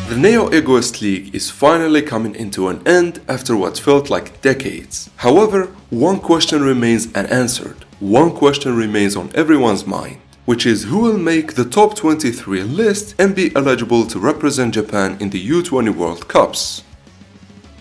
The Neo Egoist League is finally coming into an end after what felt like decades. However, one question remains unanswered. One question remains on everyone's mind, which is who will make the top 23 list and be eligible to represent Japan in the U20 World Cups.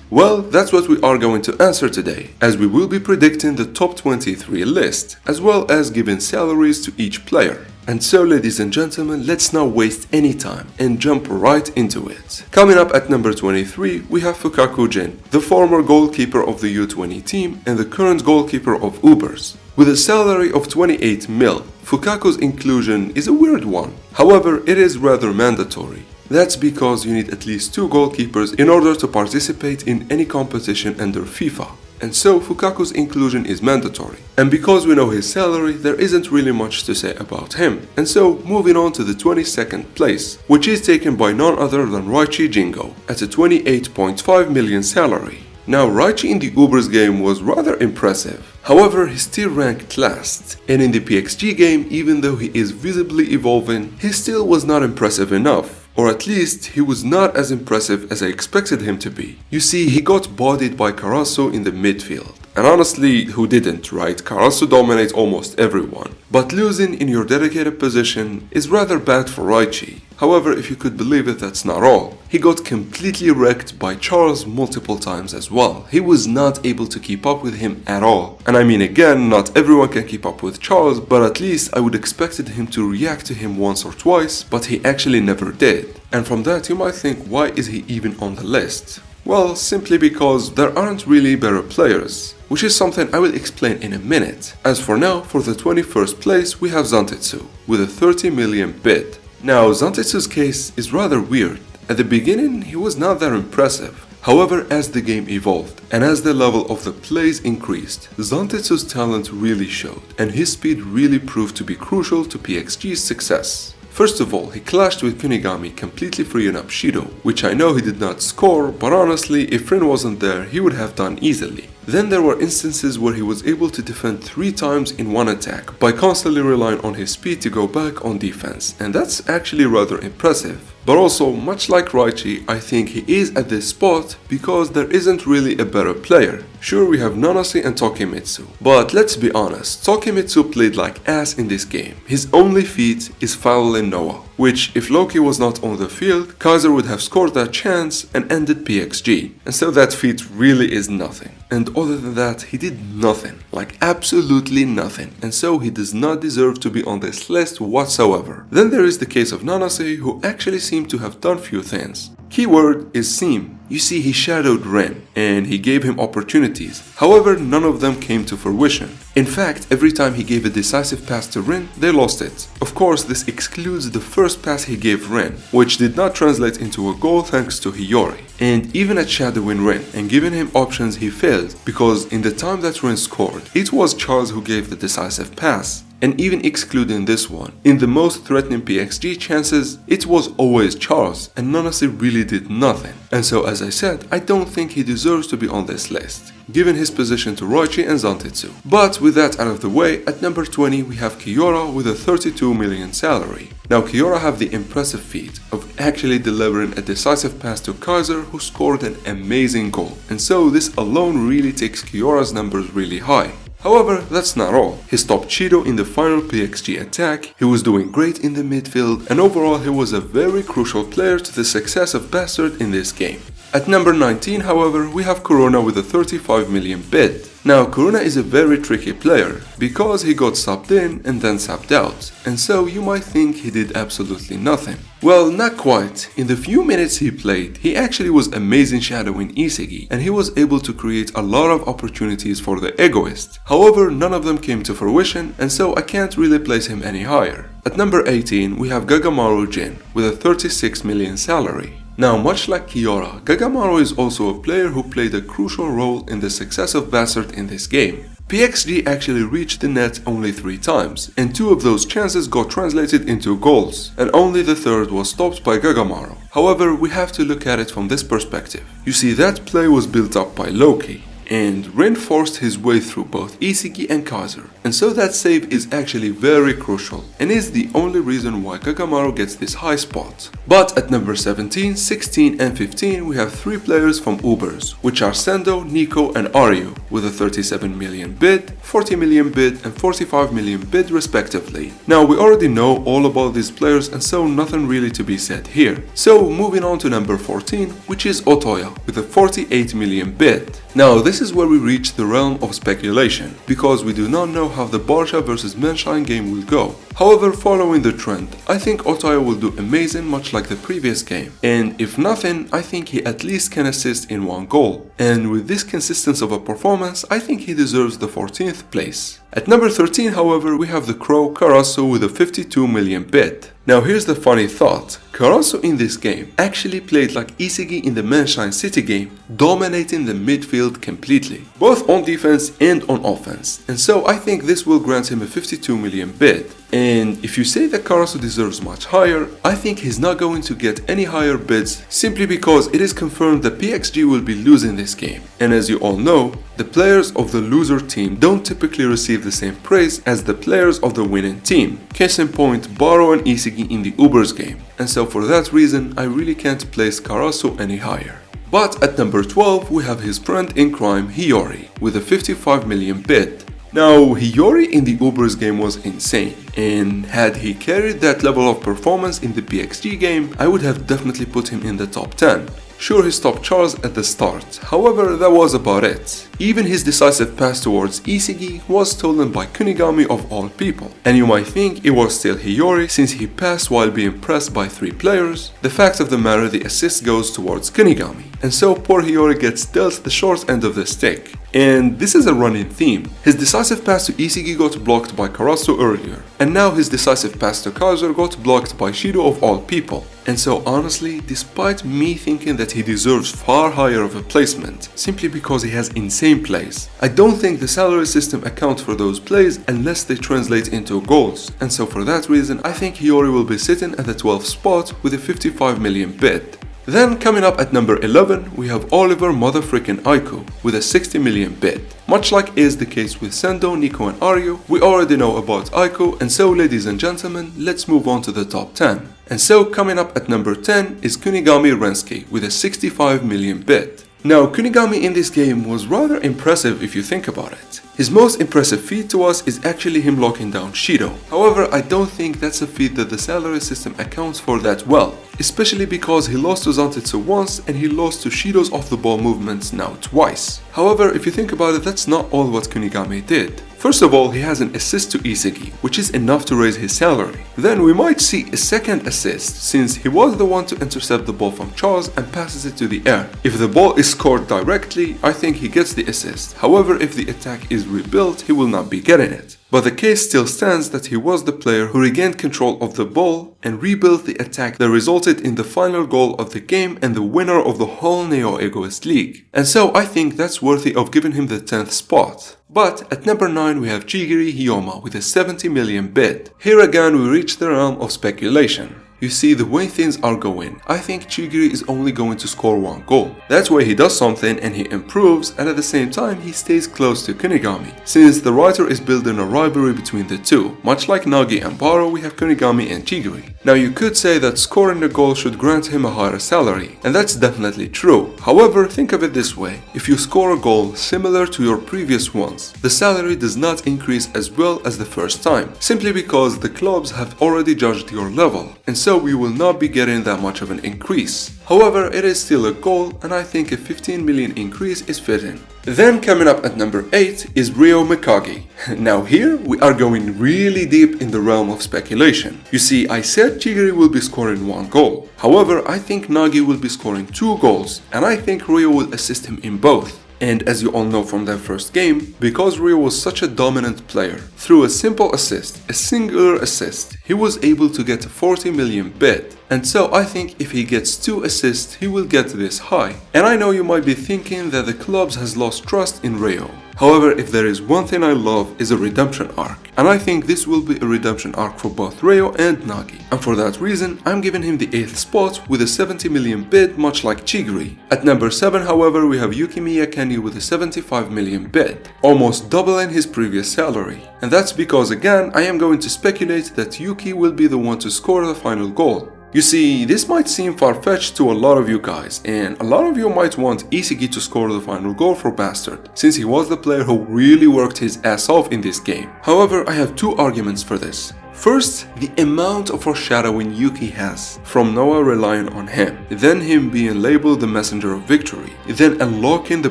Well, that's what we are going to answer today, as we will be predicting the top 23 list, as well as giving salaries to each player. And so, ladies and gentlemen, let's not waste any time and jump right into it. Coming up at number 23, we have Fukaku Jin, the former goalkeeper of the U20 team and the current goalkeeper of Ubers. With a salary of 28 mil, Fukaku's inclusion is a weird one. However, it is rather mandatory. That's because you need at least 2 goalkeepers in order to participate in any competition under FIFA. And so Fukaku's inclusion is mandatory. And because we know his salary, there isn't really much to say about him. And so moving on to the 22nd place, which is taken by none other than Raichi Jingo at a 28.5 million salary. Now Raichi in the Ubers game was rather impressive. However, he still ranked last, and in the PXG game, even though he is visibly evolving, he still was not impressive enough. Or at least, he was not as impressive as I expected him to be. You see, he got bodied by Karasu in the midfield. And honestly, who didn't, right? Karasu dominates almost everyone. But losing in your dedicated position is rather bad for Raichi. However, if you could believe it, that's not all. He got completely wrecked by Charles multiple times as well. He was not able to keep up with him at all. And I mean, again, not everyone can keep up with Charles, but at least I would expected him to react to him once or twice, but he actually never did. And from that you might think, why is he even on the list? Well, simply because there aren't really better players, which is something I will explain in a minute. As for now, for the 21st place we have Zantetsu, with a 30 million bid. Now, Zantetsu's case is rather weird. At the beginning, he was not that impressive. However, as the game evolved, and as the level of the plays increased, Zantetsu's talent really showed, and his speed really proved to be crucial to PXG's success. First of all, he clashed with Kunigami, completely freeing up Shido, which I know he did not score, but honestly, if Rin wasn't there, he would have done easily. Then there were instances where he was able to defend 3 times in one attack by constantly relying on his speed to go back on defense, and that's actually rather impressive. But also, much like Raichi, I think he is at this spot because there isn't really a better player. Sure, we have Nanase and Tokimitsu, but let's be honest, Tokimitsu played like ass in this game. His only feat is fouling Noah, which if Loki was not on the field, Kaiser would have scored that chance and ended PXG, and so that feat really is nothing. And other than that, he did nothing, like absolutely nothing, and so he does not deserve to be on this list whatsoever. Then there is the case of Nanase, who actually seemed to have done few things. Keyword is seem. You see, he shadowed Rin, and he gave him opportunities. However, none of them came to fruition. In fact, every time he gave a decisive pass to Rin, they lost it. Of course, this excludes the first pass he gave Rin, which did not translate into a goal thanks to Hiyori. And even at shadowing Rin and giving him options, he failed, because in the time that Rin scored, it was Charles who gave the decisive pass. And even excluding this one, in the most threatening PXG chances, it was always Charles, and Nanase really did nothing. And so, as I said, I don't think he deserves to be on this list, given his position to Raichi and Zantetsu. But with that out of the way, at number 20 we have Kiora with a 32 million salary. Now Kiora have the impressive feat of actually delivering a decisive pass to Kaiser, who scored an amazing goal, and so this alone really takes Kiora's numbers really high. However, that's not all. He stopped Shido in the final PXG attack, he was doing great in the midfield, and overall he was a very crucial player to the success of Bastard in this game. At number 19, however, we have Corona with a 35 million bid. Now, Corona is a very tricky player, because he got subbed in and then subbed out, and so you might think he did absolutely nothing. Well, not quite. In the few minutes he played, he actually was amazing shadowing Isagi, and he was able to create a lot of opportunities for the Egoist. However, none of them came to fruition, and so I can't really place him any higher. At number 18, we have Gagamaru Jin with a 36 million salary. Now, much like Kiora, Gagamaru is also a player who played a crucial role in the success of Bastard in this game. PXG actually reached the net only 3 times, and 2 of those chances got translated into goals, and only the 3rd was stopped by Gagamaru. However, we have to look at it from this perspective. You see, that play was built up by Loki, and Rin forced his way through both Isagi and Kaiser, and so that save is actually very crucial and is the only reason why Kagamaru gets this high spot. But at number 17, 16 and 15 we have 3 players from Ubers, which are Sendo, Nico and Aryu, with a 37 million bid, 40 million bid and 45 million bid respectively. Now we already know all about these players and so nothing really to be said here. So moving on to number 14, which is Otoya with a 48 million bid. Now this is where we reach the realm of speculation, because we do not know how the Barsha vs Menshine game will go. However, following the trend, I think Otoya will do amazing much like the previous game, and if nothing, I think he at least can assist in 1 goal. And with this consistency of a performance, I think he deserves the 14th place. At number 13, however, we have the Crow Karasu with a 52 million bid. Now here's the funny thought, Karasu in this game actually played like Isagi in the Menshine City game, dominating the midfield completely, both on defense and on offense, and so I think this will grant him a 52 million bid. And if you say that Karasu deserves much higher, I think he's not going to get any higher bids simply because it is confirmed that PXG will be losing this game. And as you all know, the players of the loser team don't typically receive the same praise as the players of the winning team. Case in point, Baro and Isagi in the Ubers game. And so for that reason, I really can't place Karasu any higher. But at number 12, we have his friend in crime, Hiyori, with a 55 million bid. Now, Hiyori in the Ubers game was insane, and had he carried that level of performance in the PXG game, I would have definitely put him in the top 10. Sure, he stopped Charles at the start, however that was about it. Even his decisive pass towards Isagi was stolen by Kunigami of all people. And you might think it was still Hiyori since he passed while being pressed by 3 players. The fact of the matter, the assist goes towards Kunigami, and so poor Hiyori gets dealt the short end of the stick. And this is a running theme. His decisive pass to Isagi got blocked by Karasu earlier, and now his decisive pass to Kaiser got blocked by Shidous of all people. And so honestly, despite me thinking that he deserves far higher of a placement, simply because he has insane plays, I don't think the salary system accounts for those plays unless they translate into goals, and so for that reason I think Hiyori will be sitting at the 12th spot with a 55 million bid. Then coming up at number 11, we have Oliver motherfrickin' Aiku with a 60 million bid. Much like is the case with Sendo, Nico and Aryu, we already know about Aiku, and so ladies and gentlemen, let's move on to the top 10. And so coming up at number 10 is Kunigami Rensuke with a 65 million bid. Now, Kunigami in this game was rather impressive if you think about it. His most impressive feat to us is actually him locking down Shidous. However, I don't think that's a feat that the salary system accounts for that well, especially because he lost to Zantetsu once and he lost to Shidous off the ball movements now twice. However, if you think about it, that's not all what Kunigami did. First of all, he has an assist to Isagi, which is enough to raise his salary. Then we might see a second assist, since he was the one to intercept the ball from Charles and passes it to the air. If the ball is scored directly, I think he gets the assist. However, if the attack is rebuilt, he will not be getting it. But the case still stands that he was the player who regained control of the ball and rebuilt the attack that resulted in the final goal of the game and the winner of the whole Neo Egoist League. And so I think that's worthy of giving him the 10th spot. But at number 9 we have Chigiri Hiyoma with a 70 million bid. Here again we reach the realm of speculation. You see, the way things are going, I think Chigiri is only going to score 1 goal. That way he does something and he improves, and at the same time he stays close to Kunigami, since the writer is building a rivalry between the two. Much like Nagi and Baro, we have Kunigami and Chigiri. Now you could say that scoring a goal should grant him a higher salary, and that's definitely true. However, think of it this way, if you score a goal similar to your previous ones, the salary does not increase as well as the first time, simply because the clubs have already judged your level, and so we will not be getting that much of an increase. However, it is still a goal, and I think a 15 million increase is fitting. Then coming up at number 8 is Ryo Mikage. Now here we are going really deep in the realm of speculation. You see, I said Chigiri will be scoring 1 goal. However, I think Nagi will be scoring 2 goals, and I think Ryo will assist him in both. And as you all know from that first game, because Ryo was such a dominant player, through a simple assist, a singular assist, he was able to get a 40 million bid. And so I think if he gets 2 assists, he will get this high. And I know you might be thinking that the clubs has lost trust in Ryo. However, if there is one thing I love, is a redemption arc. and I think this will be a redemption arc for both Ryo and Nagi. And for that reason, I'm giving him the 8th spot with a 70 million bid, much like Chigiri. At number 7, however, we have Yukimiya Kenny with a 75 million bid, almost doubling his previous salary. And that's because, again, I am going to speculate that Yuki will be the one to score the final goal. You see, this might seem far-fetched to a lot of you guys, and a lot of you might want Isagi to score the final goal for Bastard, since he was the player who really worked his ass off in this game. However, I have two arguments for this. First, the amount of foreshadowing Yuki has, from Noah relying on him, then him being labeled the messenger of victory, then unlocking the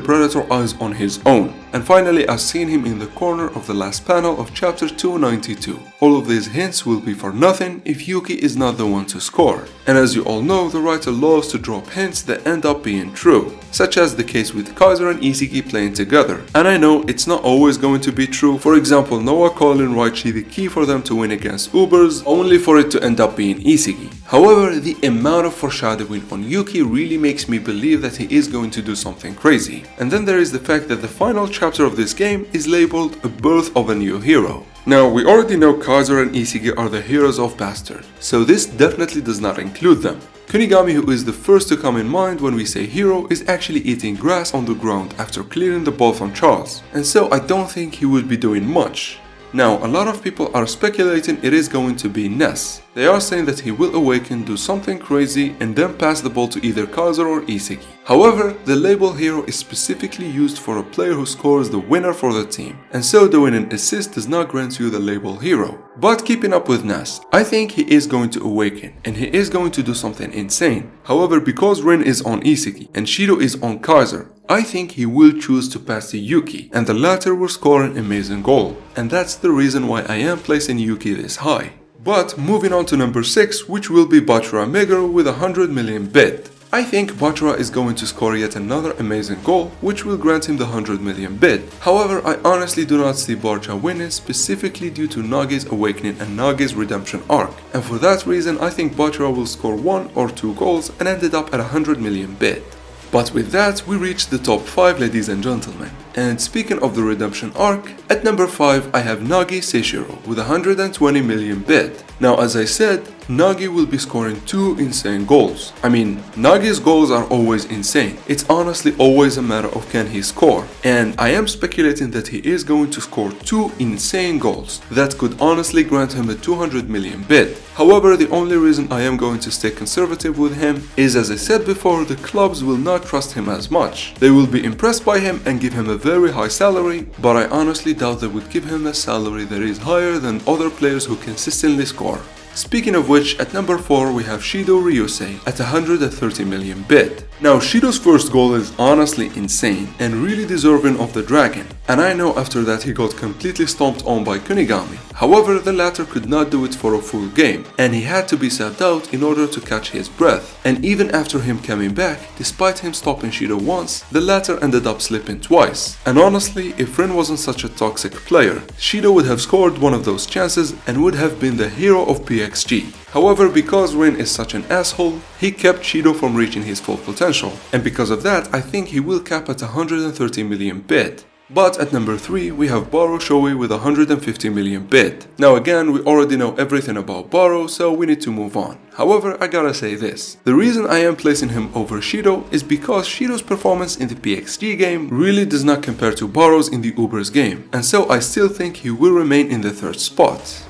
Predator eyes on his own, and finally us seeing him in the corner of the last panel of chapter 292. All of these hints will be for nothing if Yuki is not the one to score. And as you all know, the writer loves to drop hints that end up being true, such as the case with Kaiser and Isagi playing together. And I know it's not always going to be true. For example, Noah calling Raichi the key for them to win against Ubers, only for it to end up being Isagi. However, the amount of foreshadowing on Yuki really makes me believe that he is going to do something crazy. And then there is the fact that the final chapter of this game is labeled A Birth of a New Hero. Now, we already know Kaiser and Isagi are the heroes of Bastard, so this definitely does not include them. Kunigami, who is the first to come in mind when we say hero, is actually eating grass on the ground after clearing the ball from Charles, and so I don't think he would be doing much. Now, a lot of people are speculating it is going to be Ness. They are saying that he will awaken, do something crazy, and then pass the ball to either Kaiser or Isagi. However, the label hero is specifically used for a player who scores the winner for the team, and so doing an assist does not grant you the label hero. But keeping up with Ness, I think he is going to awaken, and he is going to do something insane. However, because Rin is on Isagi, and Shido is on Kaiser, I think he will choose to pass to Yuki, and the latter will score an amazing goal. And that's the reason why I am placing Yuki this high. But moving on to number 6, which will be Bachara Meguro with 100 million bid. I think Bachara is going to score yet another amazing goal, which will grant him the 100 million bid. However, I honestly do not see Barca winning, specifically due to Nagi's awakening and Nagi's redemption arc. And for that reason, I think Bachara will score 1 or 2 goals and ended up at 100 million bid. But with that, we reached the top 5, ladies and gentlemen. And speaking of the redemption arc, at number 5 I have Nagi Seishiro with 120 million bid. Now, as I said, Nagi will be scoring 2 insane goals. I mean, Nagi's goals are always insane. It's honestly always a matter of can he score. And I am speculating that he is going to score 2 insane goals that could honestly grant him a 200 million bid. However, the only reason I am going to stay conservative with him is, as I said before, the clubs will not trust him as much. They will be impressed by him and give him a very high salary, but I honestly doubt they would give him a salary that is higher than other players who consistently score. Speaking of which, at number 4 we have Shido Ryusei at 130 million bid. Now, Shido's first goal is honestly insane and really deserving of the dragon, and I know after that he got completely stomped on by Kunigami. However, the latter could not do it for a full game, and he had to be subbed out in order to catch his breath. And even after him coming back, despite him stopping Shido once, the latter ended up slipping twice. And honestly, if Rin wasn't such a toxic player, Shido would have scored one of those chances and would have been the hero of PXG. However, because Rin is such an asshole, he kept Shido from reaching his full potential, and because of that, I think he will cap at 130 million bid. But at number 3 we have Baro Shoei with 150 million bid. Now again, we already know everything about Baro, so we need to move on. However, I gotta say this. The reason I am placing him over Shido is because Shido's performance in the PXG game really does not compare to Baro's in the Ubers game, and so I still think he will remain in the 3rd spot.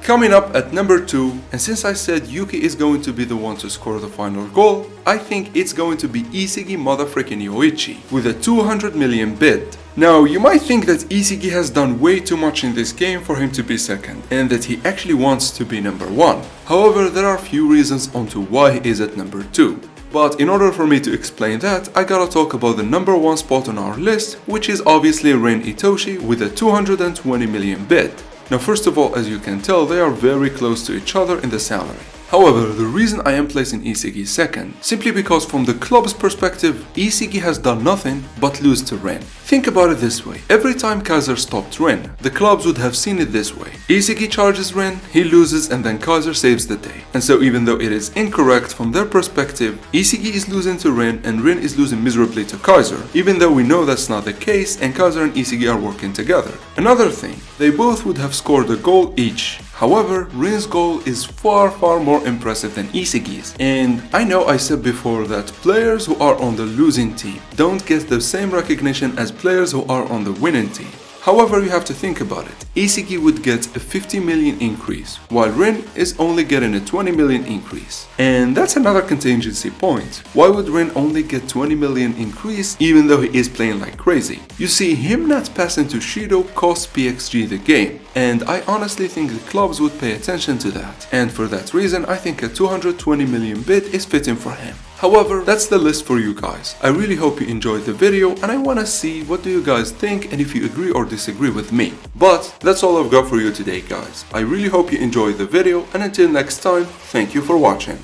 Coming up at number 2, and since I said Yuki is going to be the one to score the final goal, I think it's going to be Isagi motherfreaking Yoichi with a 200 million bid. Now, you might think that Isagi has done way too much in this game for him to be second, and that he actually wants to be number 1. However, there are a few reasons onto why he is at number 2. But in order for me to explain that, I gotta talk about the number 1 spot on our list, which is obviously Rin Itoshi with a 220 million bid. Now, first of all, as you can tell, they are very close to each other in the salary. However, the reason I am placing Isagi second, simply because from the club's perspective, Isagi has done nothing but lose to Rin. Think about it this way, every time Kaiser stopped Rin, the clubs would have seen it this way. Isagi charges Rin, he loses, and then Kaiser saves the day. And so even though it is incorrect from their perspective, Isagi is losing to Rin and Rin is losing miserably to Kaiser, even though we know that's not the case and Kaiser and Isagi are working together. Another thing, they both would have scored a goal each. However, Rin's goal is far more impressive than Isagi's. And I know I said before that players who are on the losing team don't get the same recognition as players who are on the winning team. However, you have to think about it. Isagi would get a 50 million increase, while Rin is only getting a 20 million increase. And that's another contingency point. Why would Rin only get 20 million increase even though he is playing like crazy? You see, him not passing to Shidous costs PXG the game, and I honestly think the clubs would pay attention to that. And for that reason, I think a 220 million bid is fitting for him. However, that's the list for you guys. I really hope you enjoyed the video and I wanna see what do you guys think and if you agree or disagree with me. But that's all I've got for you today, guys. I really hope you enjoyed the video and until next time, thank you for watching.